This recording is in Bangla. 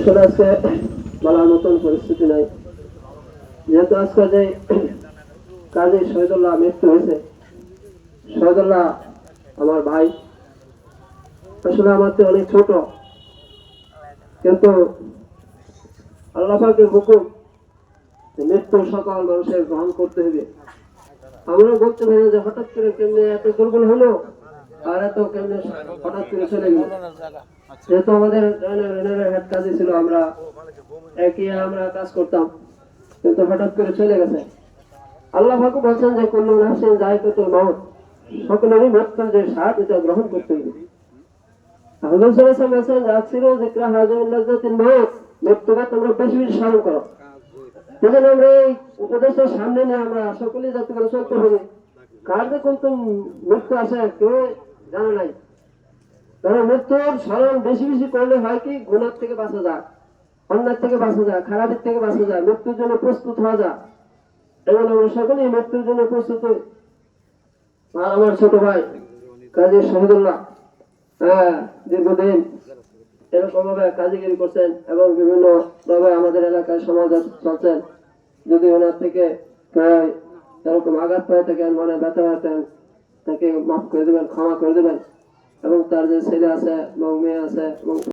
আসলে আজকে বলার মতন পরিস্থিতি নাই, যেহেতু আজকে যে কাজী শহীদুল্লাহ মৃত্যু হয়েছে। শহীদুল্লাহ আমার ভাই, আসলে আমার তো অনেক ছোট, কিন্তু আল্লাহ পাকের হুকুম মৃত্যু সকল মানুষের গ্রহণ করতে হবে। আমরা বলতে পারি যে হঠাৎ করে কেমনে এত দুর্বল হলো আর এত কেমনে হঠাৎ করে চলে গেল। যেহেতু আমাদের হেড কাজই ছিল, আমরা একই আমরা কাজ করতাম, কিন্তু হঠাৎ করে চলে গেছে। আল্লাহ পাক বলছেন যে কোন নাফসিন যায়কাতুল মাউত, সকলেরই মৃত্যুর যে স্বাদ এটা গ্রহণ করতে হবে। হুজুর সাল্লাল্লাহু আলাইহি ওয়াসাল্লাম বলেছেন যাসিরু যিকরা হাযিল লাযাতিল মাউত, মৃত্যুকে তোমরা বেশি বেশি স্মরণ করো। সেজন্য আমরা এই উপদেশের সামনে নিয়ে আমরা সকলেই যাতে করে চলতে হবে। কার যে কোন মৃত্যু আছে কেউ জানা নাই, কারণ মৃত্যুর স্মরণ বেশি বেশি করলে হয় কি গুনাহ থেকে বাঁচা যায়, অন্যায় থেকে বাঁচা যায়, খারাপের থেকে বাঁচা যায়, মৃত্যুর জন্য প্রস্তুত হওয়া যায়। এবং আমরা সকলেই মৃত্যুর জন্য প্রস্তুত হই। আর আমার ছোট ভাই কাজী শহীদুল্লাহ দীর্ঘদিন এরকম ভাবে কাজীগিরি করছেন এবং বিভিন্ন ভাবে আমাদের এলাকায় সমাজে চলছেন। যদি ওনার থেকে এরকম আঘাত পেয়ে থাকেন, মনে ব্যথা হতেন, তাকে মাফ করে দেবেন, ক্ষমা করে দেবেন। এবং তার যে ছেলে আছে এবং মেয়ে আছে এবং